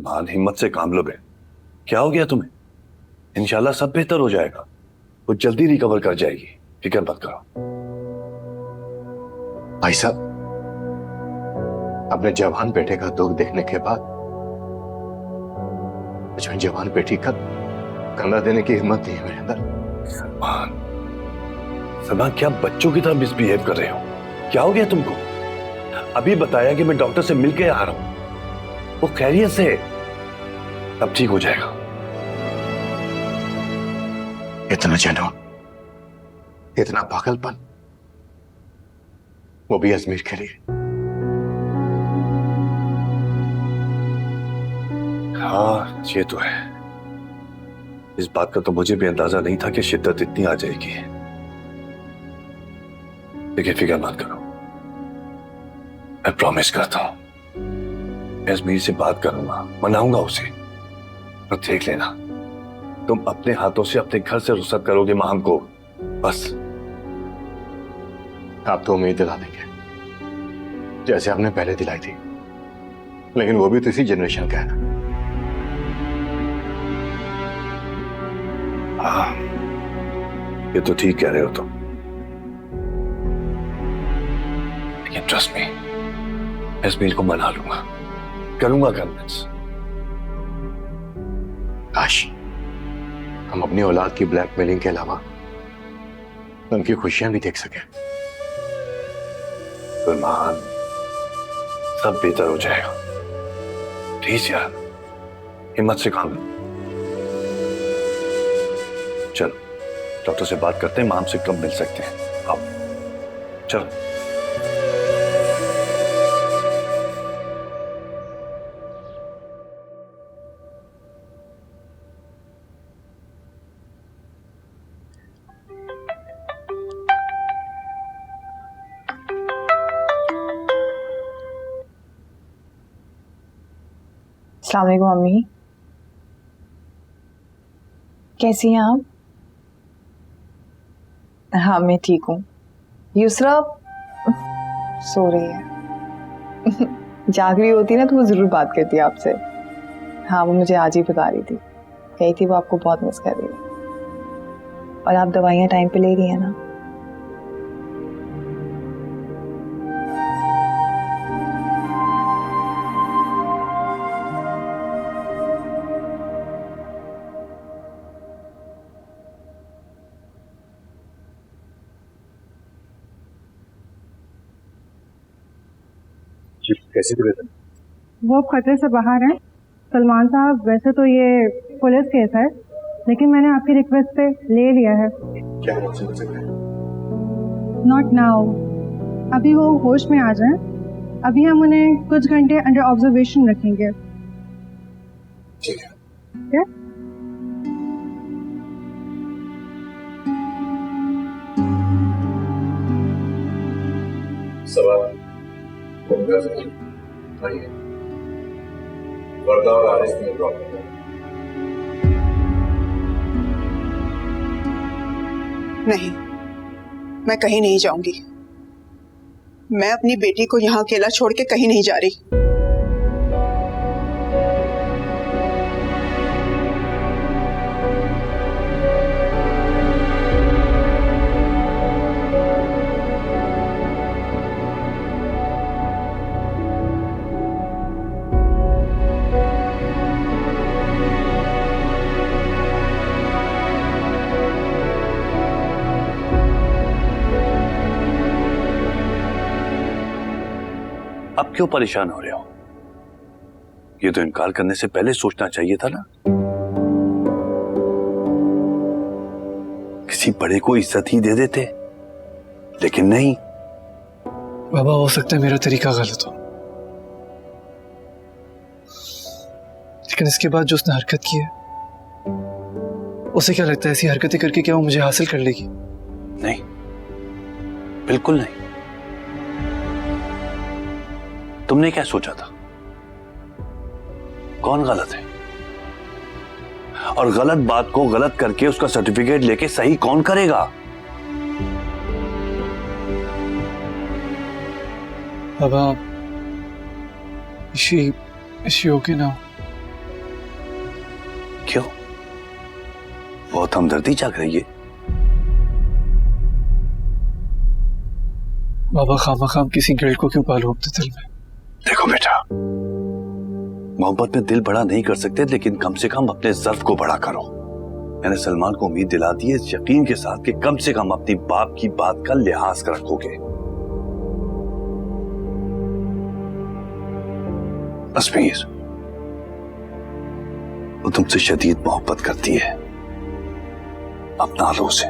सलमान, हिम्मत से काम लो बे। क्या हो गया तुम्हें? इंशाल्लाह सब बेहतर हो जाएगा। वो जल्दी रिकवर कर जाएगी, फिक्र मत करो। भाई साहब, अपने जवान बेटे का दुख देखने के बाद मुझे जवान बेटी का कंधा देने की हिम्मत नहीं है मेरे अंदर। सलमान, सलमान क्या बच्चों की तरह मिसबिहेव कर रहे हो? क्या हो गया तुमको? अभी बताया कि मैं डॉक्टर से मिलके आ रहा हूं, वो खैरियत से है, अब ठीक हो जाएगा। इतना जुनून, इतना पागलपन, वो भी अजमेर के लिए। हाँ ये तो है। इस बात का तो मुझे भी अंदाजा नहीं था कि शिद्दत इतनी आ जाएगी। लेकिन फिक्र मत करो, मैं प्रॉमिस करता हूं मैं अजमीर से बात करूंगा, मनाऊंगा उसे। और देख लेना, तुम अपने हाथों से अपने घर से रुखसत करोगे माहम को, बस। आप तो उम्मीद दिला देंगे जैसे आपने पहले दिलाई थी, लेकिन वो भी तो इसी जनरेशन का है ना। हाँ ये तो ठीक कह रहे हो तुम, लेकिन ट्रस्ट मी, अजमीर को मना लूंगा, करूंगा कन्विंस। काश हम अपनी औलाद की ब्लैकमेलिंग के अलावा उनकी खुशियां भी देख सके। सलमान, सब बेहतर हो जाएगा, प्लीज यार, हिम्मत से काम लो। चलो डॉक्टर से बात करते हैं, माम से कब मिल सकते हैं। आओ चलो। अस्सलाम वालेकुम मम्मी, कैसी हैं आप? हाँ मैं ठीक हूँ। युसरा सो रही है। जाग रही होती ना तो वो जरूर बात करती है आपसे। हाँ वो मुझे आज ही बता रही थी, कही थी वो आपको बहुत मिस कर रही है। और आप दवाइयाँ टाइम पे ले रही हैं ना? कैसी तबीयत है? वो अब खतरे से बाहर हैं। सलमान साहब, वैसे तो ये पुलिस केस है, लेकिन मैंने आपकी रिक्वेस्ट पे ले लिया है। क्या हम आपसे मिल सकते हैं? नॉट नाउ, अभी वो होश में आ जाएं। अभी हम उन्हें कुछ घंटे अंडर ऑब्जर्वेशन रखेंगे। ठीक है। क्या? सवाल फोन कर सकते हैं। आइए, वर्दा और आरिस में ड्रॉप करते हैं। नहीं, मैं कहीं नहीं जाऊंगी। मैं अपनी बेटी को यहाँ अकेला छोड़ के कहीं नहीं जा रही। अब क्यों परेशान हो रहे हो? ये तो इनकार करने से पहले सोचना चाहिए था ना। किसी बड़े को इज्जत ही दे देते, लेकिन नहीं। बाबा हो सकता है मेरा तरीका गलत हो, लेकिन इसके बाद जो उसने हरकत की है, उसे क्या लगता है ऐसी हरकतें करके क्या वो मुझे हासिल कर लेगी? नहीं, बिल्कुल नहीं। तुमने क्या सोचा था? कौन गलत है? और गलत बात को गलत करके उसका सर्टिफिकेट लेके सही कौन करेगा? बाबा, is she okay now? क्यों? बहुत हमदर्दी जाग रही है। बाबा खाम किसी गिल्ट को क्यों पालो अपने दिल में? देखो बेटा, मोहब्बत में दिल बड़ा नहीं कर सकते, लेकिन कम से कम अपने ज़र्फ को बड़ा करो। मैंने सलमान को उम्मीद दिला दी है इस यकीन के साथ कि कम से कम अपनी बाप की बात का लिहाज रखोगे। अजमीर, वो तुमसे शदीद मोहब्बत करती है, अपना लो उसे।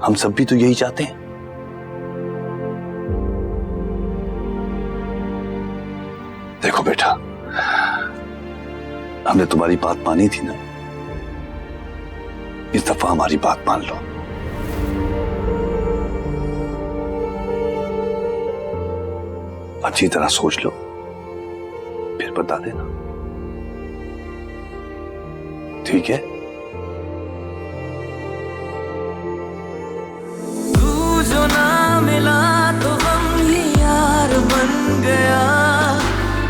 हम सब भी तो यही चाहते हैं। देखो बेटा, हमने तुम्हारी बात मानी थी ना, इस दफा हमारी बात मान लो। अच्छी तरह सोच लो, फिर बता देना, ठीक है? तू जो ना मिला तो हम ही यार बन गया,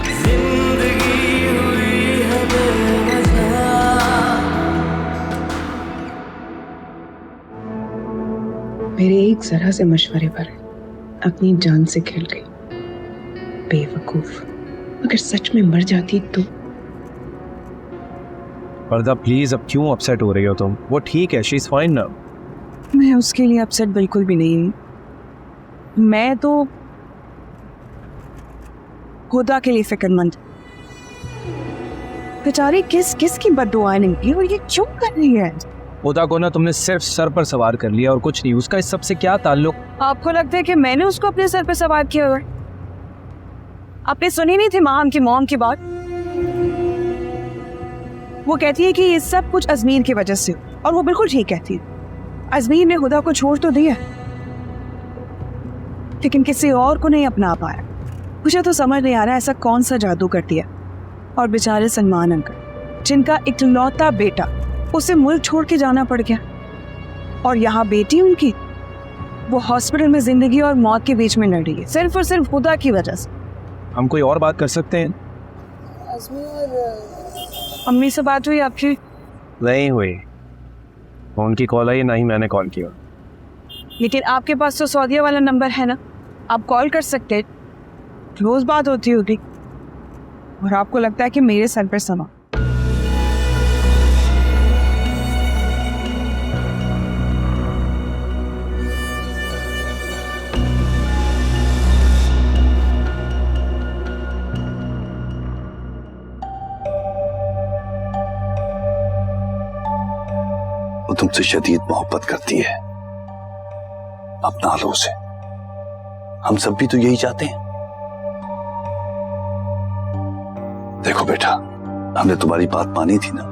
जिंदगी हुई है बेवजह। मेरे एक जरा से मशवरे पर अपनी जान से खेल गई। बेवकूफ, अगर सच में मर जाती तो। पर्दा प्लीज, अब क्यों अपसेट हो रही हो तुम? वो ठीक है, शी इज फाइन नाउ। मैं उसके लिए अपसेट बिल्कुल भी नहीं हूँ। मैं तो खुदा के लिए फिक्रमंद। बेचारी किस किस की बद्दुआएं निकली और ये क्यों कर रही है? खुदा को ना तुमने सिर्फ सर पर सवार कर लिया और कुछ नहीं। उसका इस सब से क्या ताल्लुक? आपको लगता है कि मैंने उसको अपने सर पे सवार किया हुआ है? आपने सुनी नहीं थी माम की मॉम की बात? वो कहती है कि ये सब कुछ अजमीर की वजह से, और वो बिल्कुल ठीक कहती है। अजमीर ने खुदा को छोड़ तो दिया, लेकिन किसी और को नहीं अपना पाया। मुझे तो समझ नहीं आ रहा ऐसा कौन सा जादू कर दिया। और बेचारे सलमान अंकल, जिनका इकलौता बेटा, उसे मुल्क छोड़ के जाना पड़ गया, और यहाँ बेटी उनकी वो हॉस्पिटल में जिंदगी और मौत के बीच में लड़ रही है, सिर्फ और सिर्फ खुदा की वजह से। हम कोई और बात कर सकते हैं? अम्मी से बात हुई आपकी? नहीं हुई। फोन की कॉल आई, ना ही मैंने कॉल किया। लेकिन आपके पास तो सऊदीया वाला नंबर है ना, आप कॉल कर सकते। रोज बात होती होगी, और आपको लगता है कि मेरे सर पर समा। वो तुमसे शदीद मोहब्बत करती है, अपना लो उसे। हम सब भी तो यही चाहते हैं। देखो बेटा, हमने तुम्हारी बात मानी थी ना,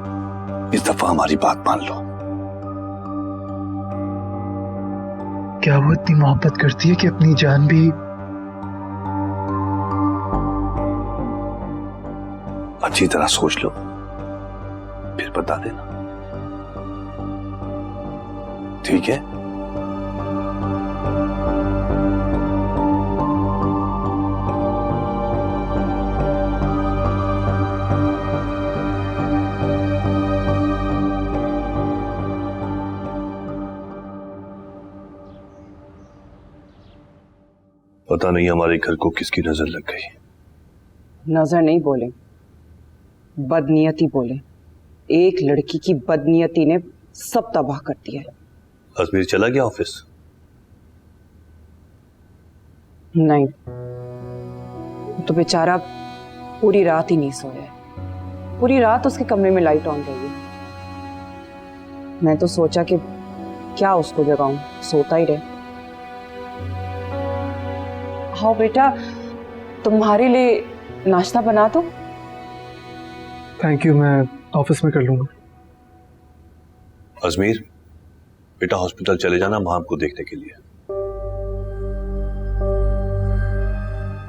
इस दफा हमारी बात मान लो। क्या वो इतनी मोहब्बत करती है कि अपनी जान भी? अच्छी तरह सोच लो, फिर बता देना, ठीक है? पता नहीं हमारे घर को किसकी नजर लग गई। नजर नहीं बोले, बदनियती बोले। एक लड़की की बदनियती ने सब तबाह कर दिया है। अजमीर चला गया ऑफिस? नहीं, तो बेचारा पूरी रात ही नहीं सोया है। पूरी रात उसके कमरे में लाइट ऑन रही है। मैं तो सोचा कि क्या उसको जगाऊं, सोता ही रहे। हाँ बेटा, तुम्हारे लिए नाश्ता बना दो? थैंक यू, मैं ऑफिस में कर लूंगा। अजमीर, बेटा हॉस्पिटल चले जाना मां को देखने के लिए।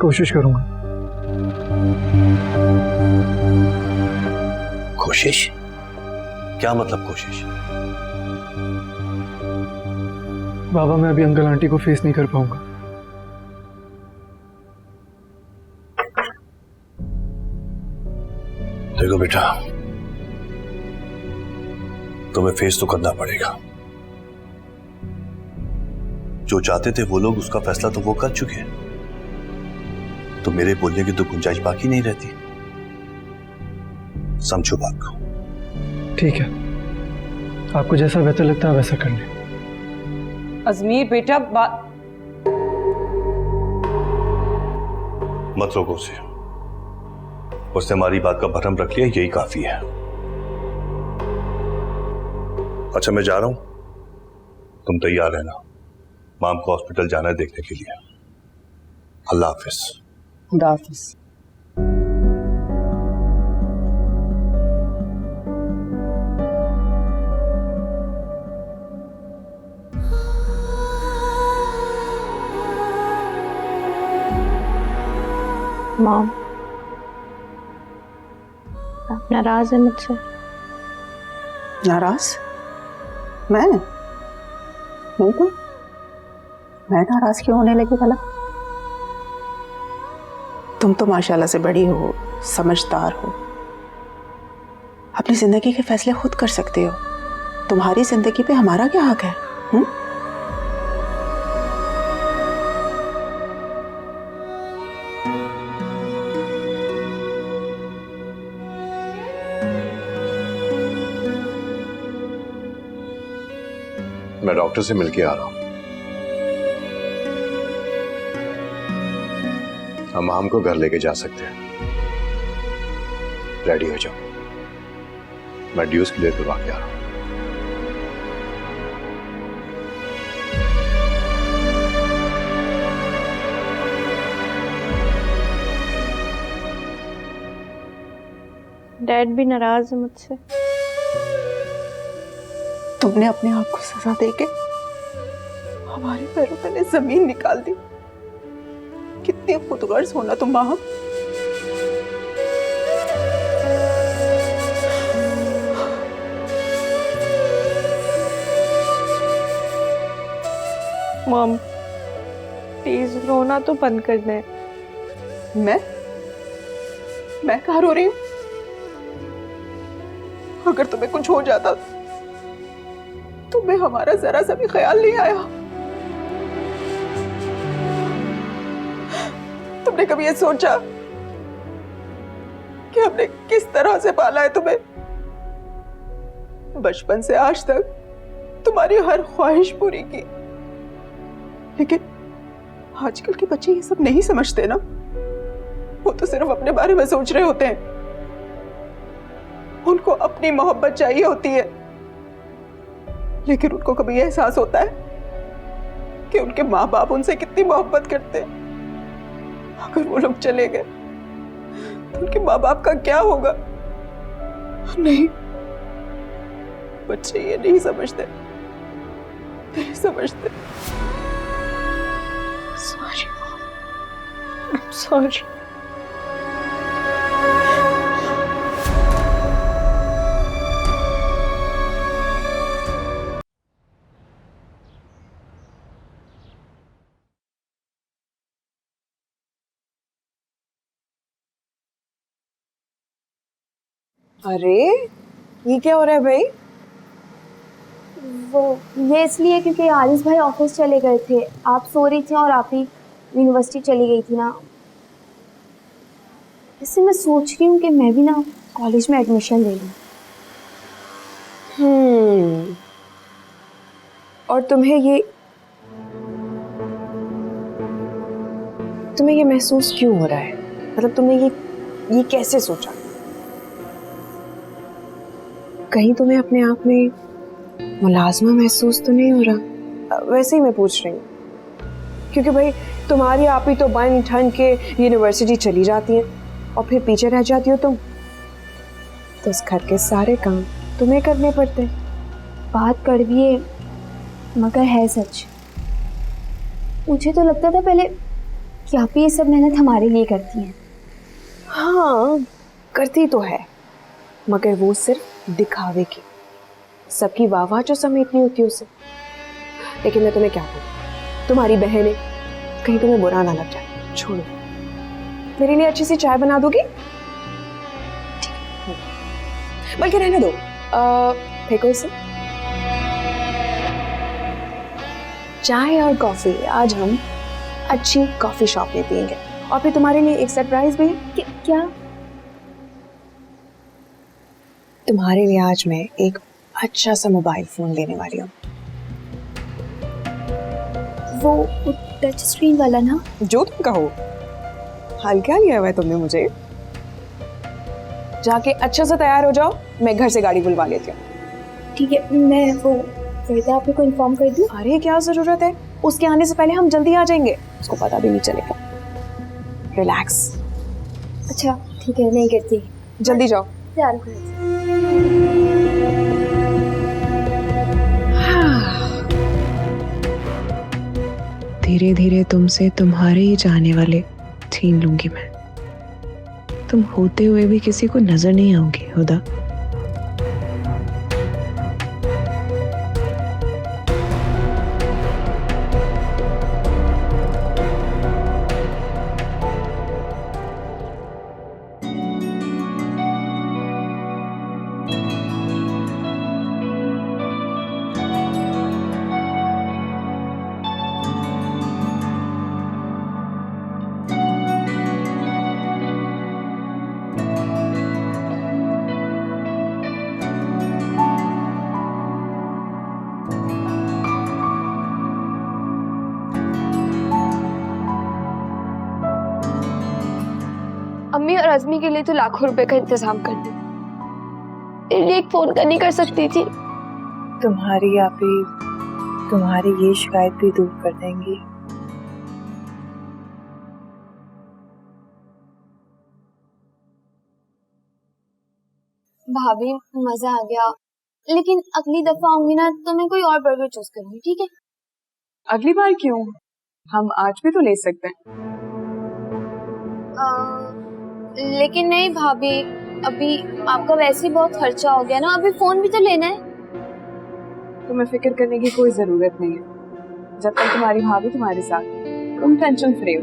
कोशिश करूंगा। कोशिश? क्या मतलब कोशिश? बाबा, मैं अभी अंकल आंटी को फेस नहीं कर पाऊंगा। देखो बेटा, तुम्हें फेस तो करना पड़ेगा। जो चाहते थे वो लोग, उसका फैसला तो वो कर चुके हैं। तो मेरे बोलने की तो गुंजाइश बाकी नहीं रहती। समझो बात को। ठीक है, आपको जैसा बेहतर लगता है वैसा कर लें। अजमीर बेटा बात मत रोको उसे। उसने हमारी बात का भरम रख लिया, यही काफी है। अच्छा मैं जा रहा हूं, तुम तैयार रहना। माम को हॉस्पिटल जाना है देखने के लिए। अल्लाह हाफिज। खुदा हाफिज। मॉम, आप नाराज है मुझसे? नाराज? मैं नहीं तो, मैं नाराज क्यों होने लगी भला? तुम तो माशाल्लाह से बड़ी हो, समझदार हो, अपनी जिंदगी के फैसले खुद कर सकते हो। तुम्हारी जिंदगी पे हमारा क्या हक है? मैं डॉक्टर से मिलके आ रहा हूं। हम माम को घर लेके जा सकते हैं। रेडी हो जाओ, मैं ड्यूज क्लियर करवा के आ रहा हूं। डैड भी नाराज है मुझसे। तुमने अपने आप को सजा देके हमारे पैरों तले जमीन निकाल दी। कितनी खुदगर्ज होना तुम माँ। मॉम प्लीज रोना तो बंद कर दें। मैं कहाँ रो रही हूँ? अगर तुम्हें कुछ हो जाता तुम्हें हमारा जरा सा भी ख्याल नहीं आया? तुमने कभी ये सोचा कि हमने किस तरह से पाला है तुम्हें? बचपन से आज तक तुम्हारी हर ख्वाहिश पूरी की, लेकिन आजकल के बच्चे ये सब नहीं समझते ना। वो तो सिर्फ अपने बारे में सोच रहे होते हैं। उनको अपनी मोहब्बत चाहिए होती है, लेकिन उनको कभी एहसास होता है कि उनके माँ बाप उनसे कितनी मोहब्बत करते हैं। अगर वो लोग चले गए तो उनके माँ बाप का क्या होगा? नहीं, बच्चे ये नहीं समझते, नहीं समझते। Sorry, sorry. अरे ये क्या हो रहा है भाई? वो ये इसलिए क्योंकि आरिस भाई ऑफिस चले गए थे, आप सो रही थी और आप ही यूनिवर्सिटी चली गई थी ना। इससे मैं सोच रही हूँ कि मैं भी ना कॉलेज में एडमिशन ले लूँ। और तुम्हें ये महसूस क्यों हो रहा है? मतलब तुमने ये कैसे सोचा? कहीं तुम्हें अपने आप में मुलाजमा महसूस तो नहीं हो रहा? वैसे ही मैं पूछ रही हूँ क्योंकि भाई तुम्हारी आप ही तो बन ठन के यूनिवर्सिटी चली जाती हैं और फिर पीछे रह जाती हो तुम, तो उस घर के सारे काम तुम्हें करने पड़ते हैं। बात कड़वी है मगर है सच। मुझे तो लगता था पहले कि आप ही ये सब मेहनत हमारे लिए करती हैं। हाँ करती तो है, मगर वो सिर्फ दिखावे की, सबकी वाह जो समेटनी होती है उसे। लेकिन मैं तुम्हें क्या बोलूं, तुम्हारी बहन है, कहीं तुम्हें बुरा ना लग जाए। छोड़ो, मेरे लिए अच्छी सी चाय बना दोगी? बल्कि रहने दो, फेंको इसे। चाय और कॉफी आज हम अच्छी कॉफी शॉप में पियेंगे, और फिर तुम्हारे लिए एक सरप्राइज भी है। क्या? तुम्हारे लिए आज मैं एक अच्छा सा मोबाइल फोन लेने वाली हूँ। वो टच स्क्रीन वाला ना? जो तुम कहो। हाल क्या लिया हुआ है तुमने मुझे? जाके अच्छे से तैयार हो जाओ, मैं घर से गाड़ी बुलवा लेती हूँ। ठीक है, मैं वो वैदा आपको इन्फॉर्म कर दूँ? अरे क्या जरूरत है, उसके आने से पहले हम जल्दी आ जाएंगे, उसको पता भी नहीं चलेगा। रिलैक्स। अच्छा ठीक है, नहीं करती। जल्दी जाओ। तैयार करो। धीरे धीरे तुमसे तुम्हारे ही चाहने वाले छीन लूंगी मैं। तुम होते हुए भी किसी को नजर नहीं आओगी हुदा। अम्मी और अज़मी के लिए तो लाखों रुपए का इंतजाम कर दी, तेरे लिए एक फोन का नहीं कर सकती थी? तुम्हारी आपी तुम्हारी ये शिकायत भी दूर कर देंगी। भाभी मजा आ गया, लेकिन अगली दफा आऊंगी ना तो मैं कोई और बर्गर चूज करूंगी, ठीक है? अगली बार क्यों, हम आज भी तो ले सकते हैं। लेकिन नहीं भाभी, अभी आपका वैसे ही बहुत खर्चा हो गया ना, अभी फोन भी तो लेना है। तुम्हें फिक्र करने की कोई जरूरत नहीं है, जब तक तुम्हारी भाभी तुम्हारे साथ, तुम टेंशन फ्री हो,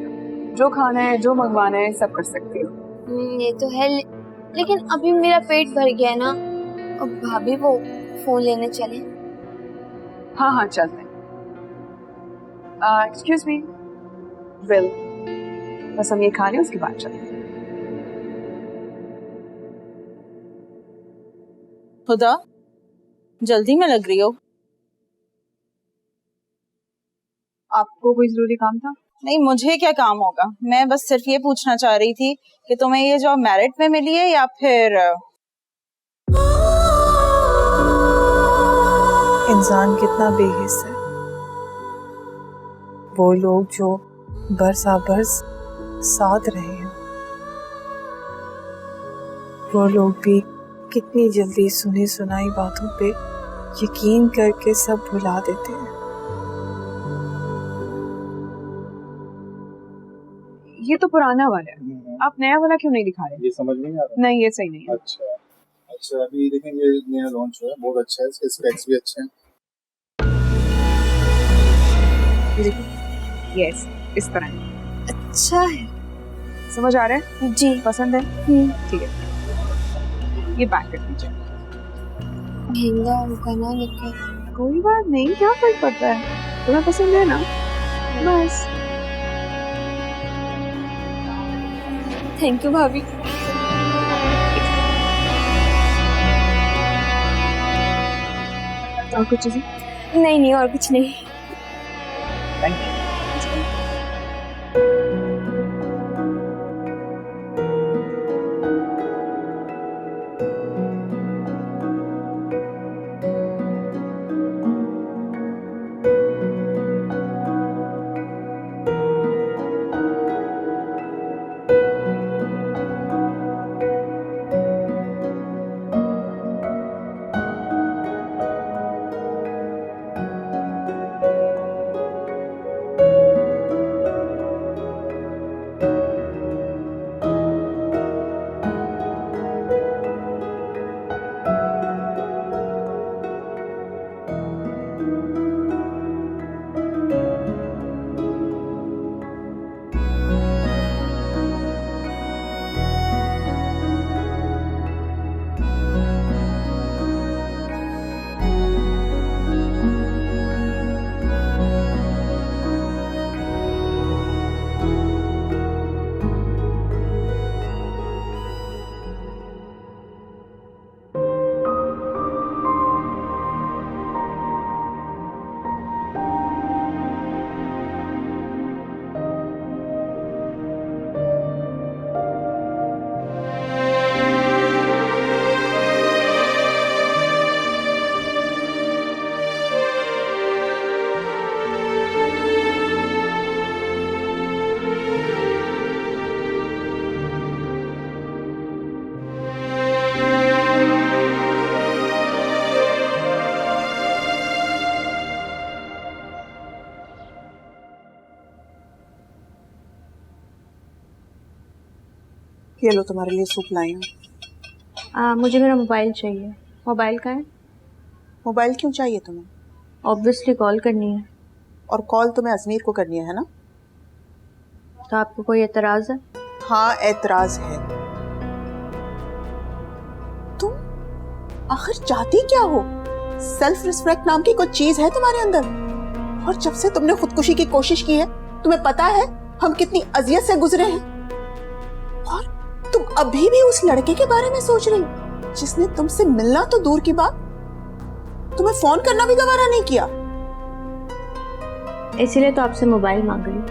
जो खाना है जो मंगवाना है सब कर सकती हो। ये तो है, लेकिन अभी मेरा पेट भर गया है ना। अब भाभी वो फोन लेने चले? हाँ हाँ चलते हैं। Excuse me, bill. बस हम ये खा लें उसके बाद चलते हैं। खुदा जल्दी में लग रही हो? आपको कोई जरूरी काम था? नहीं, मुझे क्या काम होगा, मैं बस सिर्फ ये पूछना चाह रही थी कि तुम्हें ये जॉब मेरिट में मिली है या फिर इंसान कितना बेहिस है, वो लोग जो बरसा बरस साथ रहे हैं, वो लोग भी कितनी जल्दी सुनी सुनाई बातों पे यकीन करके सब भुला देते हैं। ये तो पुराना वाला है, आप नया वाला क्यों नहीं दिखा रहे? ये समझ में नहीं आ रहा। नहीं, ये सही नहीं है। अच्छा अच्छा, अभी देखेंगे, नया लॉन्च हुआ है, बहुत अच्छा है, इसके स्पेक्स भी अच्छे हैं। यस, इस तरह अच्छा है। समझ आ रहा है? जी। पसंद है? ठीक है, ये पैक कर दीजिए। महंगा होगा ना, लेकिन कोई बात नहीं, क्या फर्क पड़ता है, तुम्हें पसंद है ना, बस। थैंक यू भाभी। और कुछ चीजें? नहीं नहीं, और कुछ नहीं। Thank you. ये लो तुम्हारे लिए सूप लाई हूँ। मुझे मेरा मोबाइल चाहिए। मोबाइल का है? मोबाइल क्यों चाहिए तुम्हें? ऑब्वियसली कॉल करनी है। और कॉल तुम्हें अजमीर को करनी है ना? तो आपको कोई एतराज है? हाँ एतराज है। तुम आखिर चाहती क्या हो? सेल्फ रिस्पेक्ट नाम की कुछ चीज है तुम्हारे अंदर? और जब से तुमने खुदकुशी की कोशिश की है, तुम्हें पता है हम कितनी अजियत से गुजरे हैं? और तुम अभी भी उस लड़के के बारे में सोच रही हो जिसने तुमसे मिलना तो दूर की बात, तुम्हें फोन करना भी गवारा नहीं किया। इसीलिए तो आपसे मोबाइल मांग रही हूँ।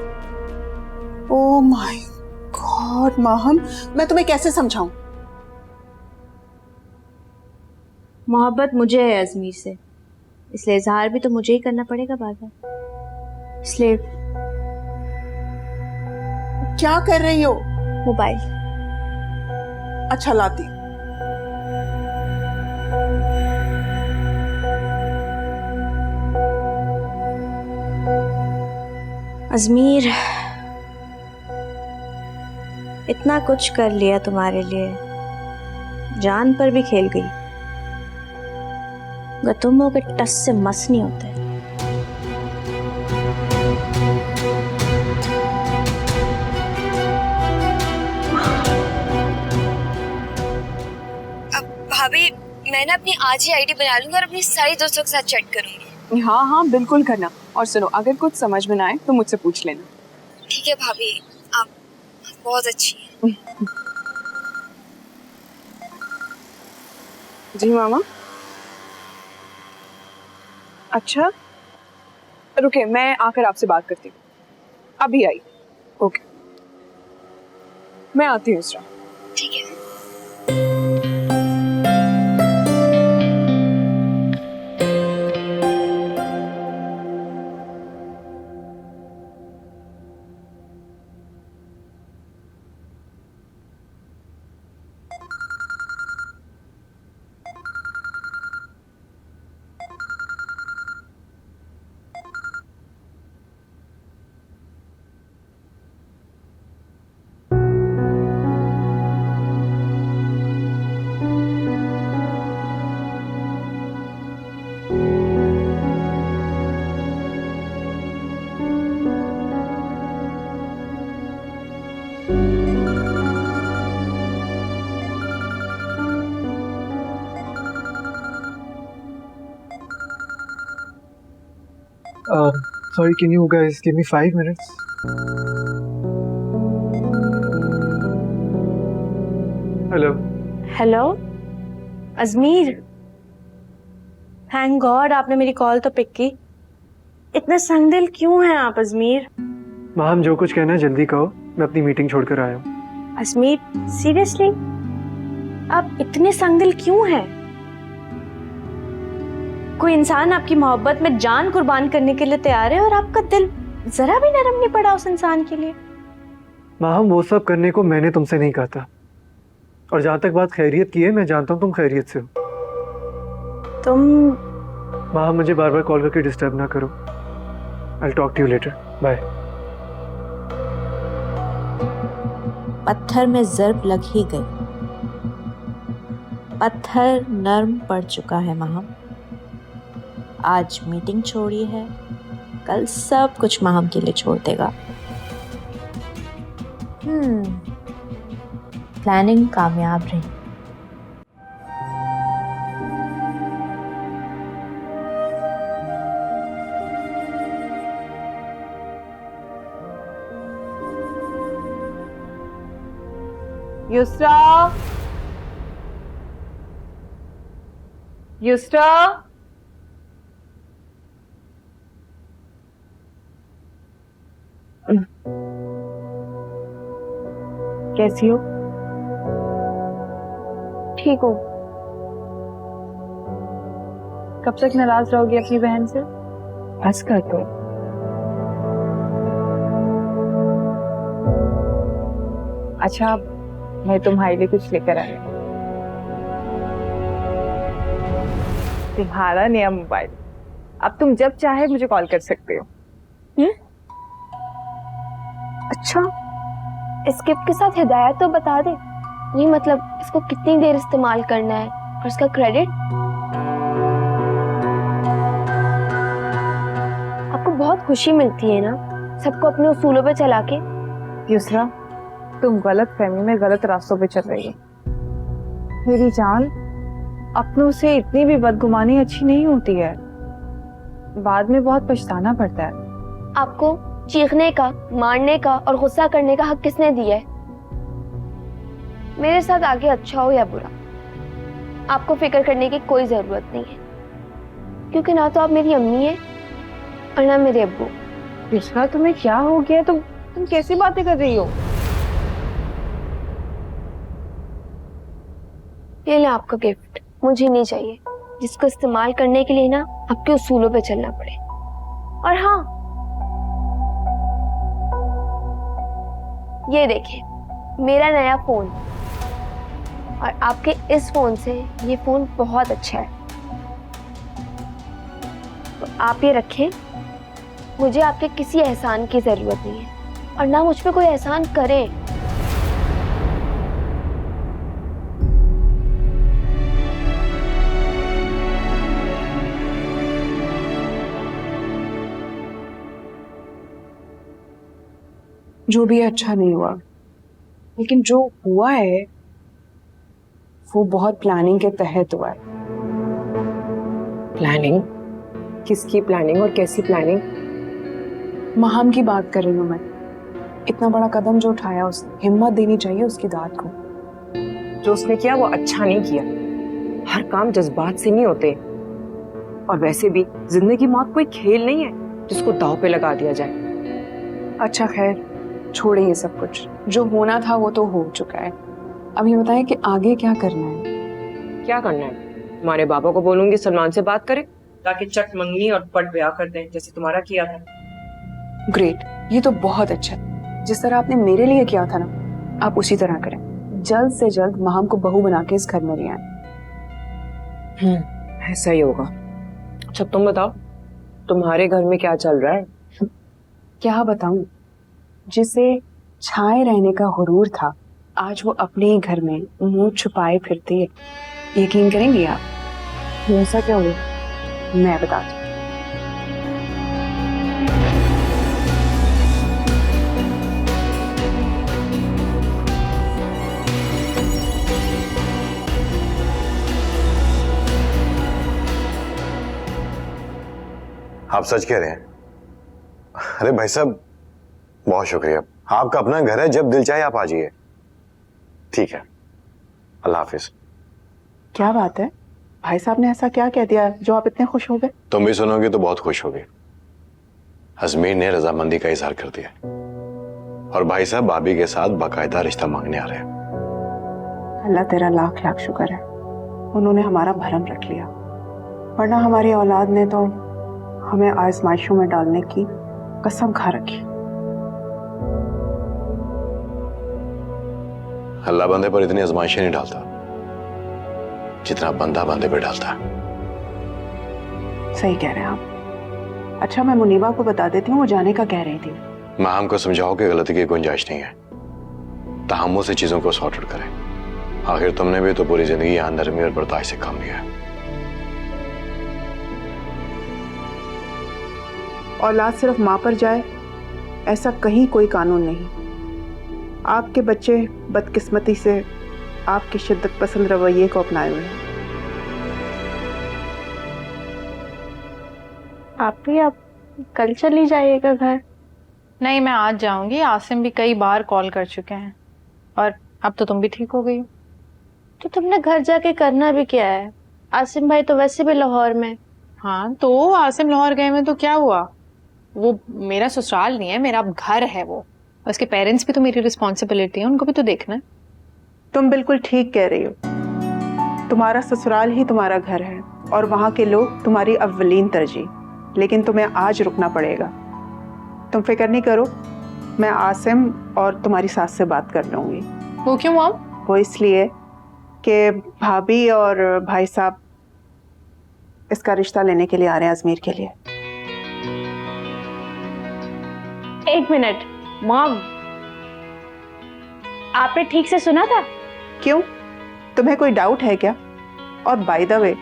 ओह माय गॉड माहम, मैं तुम्हें कैसे समझाऊं? मोहब्बत मुझे है अजमीर से, इसलिए इजहार भी तो मुझे ही करना पड़ेगा बार बार। इसलिए क्या कर रही हो? मोबाइल। अच्छा लाती। अजमीर, इतना कुछ कर लिया तुम्हारे लिए, जान पर भी खेल गई। अगर तुम हो के टस से मस नहीं होते। भाभी, मैं ना अपनी आज ही आईडी बना लूंगी और अपनी सारी दोस्तों के साथ चैट करूंगी। हाँ हाँ बिल्कुल करना। और सुनो, अगर कुछ समझ में ना आए तो मुझसे पूछ लेना। ठीक है भाभी, आप बहुत अच्छी हैं। जी मामा। अच्छा रुके, मैं आकर आपसे बात करती हूँ। अभी आई। ओके, मैं आती हूँ इसरा। ठीक है। Sorry, can you guys give me 5 minutes? Hello. Hello Ajmer, thank God आपने मेरी कॉल तो पिक की। इतने संगदिल क्यों हैं आप अजमीर? माम, जो कुछ कहना है जल्दी कहो, मैं अपनी मीटिंग छोड़कर आया हूँ। अजमीर सीरियसली आप इतने संगदिल क्यों हैं? कोई इंसान आपकी मोहब्बत में जान कुर्बान करने के लिए तैयार है और आपका दिल जरा भी नरम नहीं पड़ा उस इंसान के लिए। माम, वो सब करने को मैंने तुमसे नहीं कहा था। और जहाँ तक बात खैरियत की है, मैं जानता हूँ तुम खैरियत से हो। तुम माम, मुझे बार बार कॉल करके डिस्टर्ब ना करो। I'll talk to you later. Bye. पत्थर में ज़र्ब लग ही गई। पत्थर नर्म पड़ चुका है माहम। आज मीटिंग छोड़ी है, कल सब कुछ माहम के लिए छोड़ देगा। प्लानिंग कामयाब रही। युस्रा, युस्रा, कैसी हो? ठीक हूँ। कब तक नाराज रहोगी अपनी बहन से? बस कर दो। अच्छा, मैं तुम्हारे लिए कुछ लेकर आई हूँ। तुम्हारा नया मोबाइल। अब तुम जब चाहे मुझे कॉल कर सकते हो। अच्छा, इस गिफ्ट के साथ हिदायत तो बता दे। नहीं मतलब इसको कितनी देर इस्तेमाल करना है और इसका क्रेडिट? आपको बहुत खुशी मिलती है ना सबको अपने उसूलों पे चला के? युसरा, तुम गलत फहमी में गलत रास्तों पे चल रही हो। मेरी जान, अपनों से इतनी भी बदगुमानी अच्छी नहीं होती है, बाद में बहुत पछताना पड़ता है। आपको चीखने का, मारने का और गुस्सा करने का हक किसने दिया है? मेरे साथ आगे अच्छा हो या बुरा, आपको फिक्र करने की कोई जरूरत नहीं है, क्योंकि ना तो आप मेरी अम्मी हैं और ना मेरे अब्बू। युसरा, तुम्हें क्या हो गया? तुम कैसी बातें कर रही हो? ये ले आपका गिफ्ट, मुझे नहीं चाहिए, जिसको इस्तेमाल करने के लिए ना आपके उसूलों पे चलना पड़े। और हाँ, ये देखिए मेरा नया फोन, और आपके इस फोन से ये फोन बहुत अच्छा है, तो आप ये रखें। मुझे आपके किसी एहसान की जरूरत नहीं है और ना मुझ पे कोई एहसान करे। जो भी अच्छा नहीं हुआ, लेकिन जो हुआ है वो बहुत प्लानिंग के तहत हुआ है। प्लानिंग? किसकी प्लानिंग और कैसी प्लानिंग? महाम की बात कर रही हूँ मैं। इतना बड़ा कदम जो उठाया, उसने हिम्मत देनी चाहिए उसकी दाद को। जो उसने किया वो अच्छा नहीं किया। हर काम जज्बात से नहीं होते, और वैसे भी जिंदगी मौत कोई खेल नहीं है जिसको दांव पे लगा दिया जाए। अच्छा खैर, छोड़े ये सब कुछ। जो होना था वो तो हो चुका है। अब ये बताएं कि आगे क्या करना है? क्या करना है? तुम्हारे बाबा को बोलूंगी सलमान से बात करें, ताकि चट मंगनी और पट ब्याह कर दें, जैसे तुम्हारा किया था। ग्रेट, ये तो बहुत अच्छा है। जिस तरह आपने मेरे लिए किया था ना, आप उसी तरह करें। जल्द से जल्द महाम को बहू बना के इस घर में ले आए। ऐसा ही होगा। अच्छा तुम बताओ, तुम्हारे घर में क्या चल रहा है? क्या बताऊं, जिसे छाए रहने का हुरूर था, आज वो अपने ही घर में मुंह छुपाए फिरती है। यकीन करेंगे आप? ऐसा क्या हुआ? मैं बताती हूँ। आप सच कह रहे हैं? अरे भाई साहब, बहुत शुक्रिया। आपका अपना घर है, जब दिल चाहे आप आ जाइए। ठीक है, अल्लाह हाफिज। क्या बात है, भाई साहब ने ऐसा क्या कह दिया जो आप इतने खुश हो गए? तुम भी सुनोगे तो बहुत खुश होगे। अजमीर ने रजामंदी का इजहार कर दिया, और भाई साहब भाभी के साथ बाकायदा रिश्ता मांगने आ रहे हैं। अल्लाह तेरा लाख लाख शुक्र है, उन्होंने हमारा भरम रख लिया, वरना हमारी औलाद ने तो हमें आजमाइशों में डालने की कसम खा रखी। अल्लाह बंदे पर इतनी आजमाइशें नहीं डालता जितना बंदा बंदे पे डालता है। सही कह रहे हैं आप। अच्छा, मैं मुनीबा को बता देती हूँ, वो जाने का कह रही थी। मैं हमको समझाओ कि गलती की गुंजाइश नहीं है, तहम्मुल से चीजों को सॉर्ट आउट करें। आखिर तुमने भी तो पूरी जिंदगी यहाँ नरमी और बर्दाश्त से काम लिया है। औलाद सिर्फ माँ पर जाए, ऐसा कहीं कोई कानून नहीं। आपके बच्चे बदकिस्मती से आपके शिद्दत पसंद रवैये को अपनाए हुए हैं। आप कल चली जाइएगा घर? नहीं, मैं आज जाऊंगी। आसिम भी कई बार कॉल कर चुके हैं, और अब तो तुम भी ठीक हो गई हो। तो तुमने घर जाके करना भी क्या है? आसिम भाई तो वैसे भी लाहौर में। हाँ, तो आसिम लाहौर गए में तो क्या हुआ? वो मेरा ससुराल नहीं है, मेरा घर है वो। उसके पेरेंट्स भी तो मेरी रिस्पॉन्सिबिलिटी है, उनको भी तो देखना है। तुम बिल्कुल ठीक कह रही हो। तुम्हारा ससुराल ही तुम्हारा घर है, और वहाँ के लोग तुम्हारी अव्वलीन तरजीह। लेकिन तुम्हें आज रुकना पड़ेगा। तुम फिक्र नहीं करो, मैं आसिम और तुम्हारी सास से बात कर लूंगी। वो क्यों मॉम? वो इसलिए कि भाभी और भाई साहब इसका रिश्ता लेने के लिए आ रहे हैं अजमेर के लिए। एक मिनट मॉम, आपने ठीक से सुना था? क्यों, तुम्हें कोई डाउट है क्या? और बाय द वे,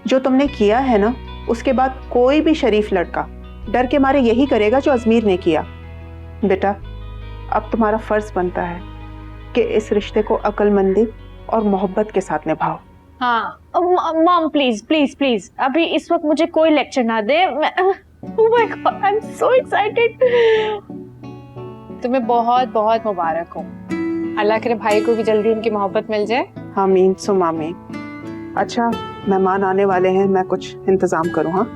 जो तुमने किया है ना, उसके बाद कोई भी शरीफ लड़का डर के मारे यही करेगा जो अजमीर ने किया। बेटा, अब तुम्हारा फर्ज बनता है कि इस रिश्ते को अक्लमंदी और मोहब्बत के साथ निभाओ। हाँ मॉम, प्लीज प्लीज प्लीज, अभी इस वक्त मुझे कोई लेक्चर ना दे। Oh my god, I am so excited. तुम्हें बहुत बहुत मुबारक हो। अल्लाह करे भाई को भी जल्दी उनकी मोहब्बत मिल जाए। आमीन सुम आमीन। अच्छा, मेहमान आने वाले हैं, मैं कुछ इंतजाम करूँ? हाँ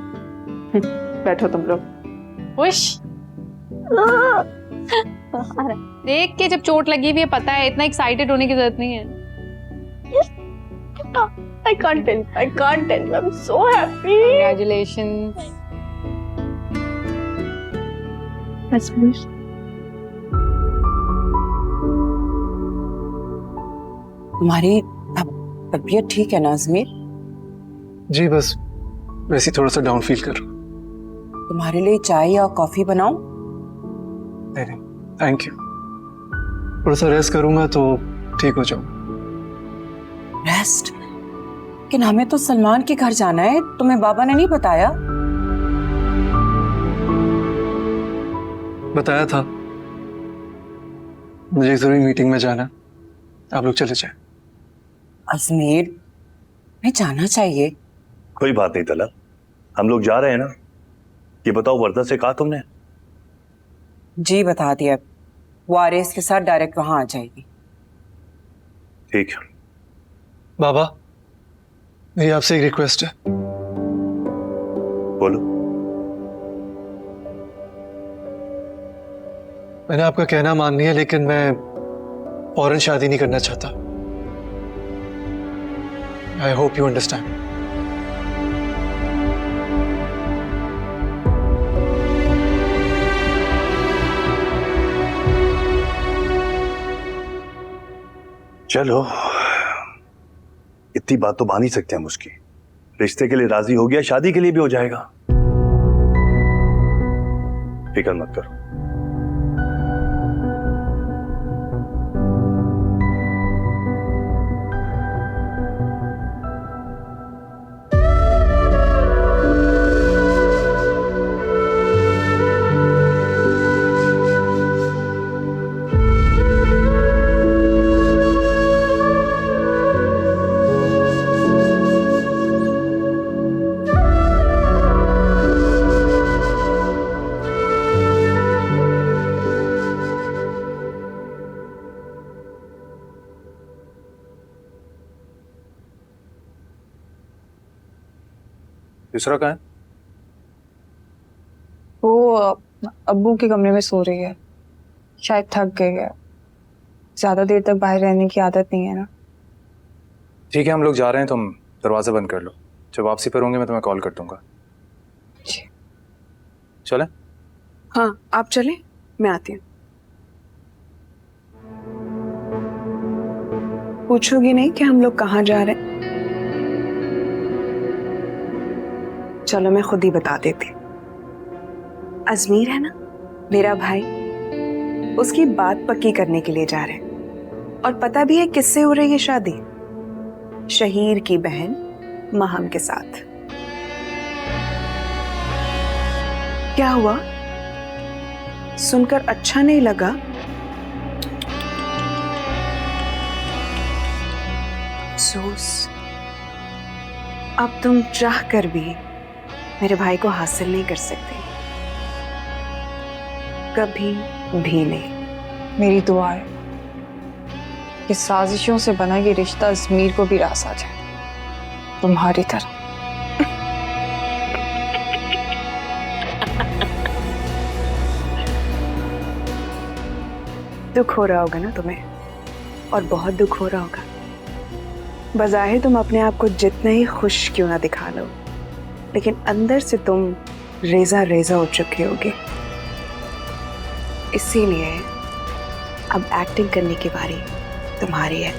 बैठो तुम लोग। खुश देख के जब चोट लगी हुई है, पता है, इतना एक्साइटेड होने की जरूरत नहीं है। I can't tell. I'm so happy. Congratulations. तुम्हारी तबीयत ठीक है ना अजमीर? जी बस वैसे थोड़ा सा डाउन फील कर रहा हूँ। तुम्हारे लिए चाय या कॉफी बनाऊं? नहीं, थैंक यू। थोड़ा सा रेस्ट करूंगा तो ठीक हो जाऊँ। रेस्ट? लेकिन हमें तो सलमान के घर जाना है, तुम्हें बाबा ने नहीं बताया? बताया था, मुझे एक जरूरी मीटिंग में जाना, आप लोग चले जाए। अजमीर, मैं जाना चाहिए। कोई बात नहीं तला, हम लोग जा रहे हैं ना। ये बताओ, वर्दा से कहा तुमने? जी बता दिया, वो आरएस के साथ डायरेक्ट वहां आ जाएगी। ठीक है। बाबा, मेरी आपसे एक रिक्वेस्ट है। बोलो। मैंने आपका कहना मान लिया, लेकिन मैं फौरन शादी नहीं करना चाहता। I hope you understand. चलो, इतनी बात तो मान ही सकते हैं उसकी। रिश्ते के लिए राजी हो गया, शादी के लिए भी हो जाएगा। फिक्र मत करो। दूसरा कहाँ है? वो अब्बू के कमरे में सो रही है, शायद थक गई है। ज्यादा देर तक बाहर रहने की आदत नहीं है ना। ठीक है, हम लोग जा रहे हैं, तुम दरवाजा बंद कर लो। जब वापसी पर होंगे मैं तुम्हें कॉल कर दूंगा। चले? हाँ आप चलें, मैं आती हूँ। पूछोगी नहीं कि हम लोग कहाँ जा रहे हैं? चलो मैं खुद ही बता देती। अजमीर है ना मेरा भाई, उसकी बात पक्की करने के लिए जा रहे हैं। और पता भी है किससे हो रही है शादी? शहीर की बहन महम के साथ। क्या हुआ, सुनकर अच्छा नहीं लगा? अफसोस, अब तुम चाह कर भी मेरे भाई को हासिल नहीं कर सकते, कभी भी नहीं। मेरी दुआ है कि साजिशों से बना ये रिश्ता अजमीर को भी रास आ जाए, तुम्हारी तरह। दुख हो रहा होगा ना तुम्हें, और बहुत दुख हो रहा होगा। बज़ाहिर तुम अपने आप को जितने ही खुश क्यों ना दिखा लो, लेकिन अंदर से तुम रेजा रेजा हो चुके होगे। इसीलिए अब एक्टिंग करने की बारी तुम्हारी है।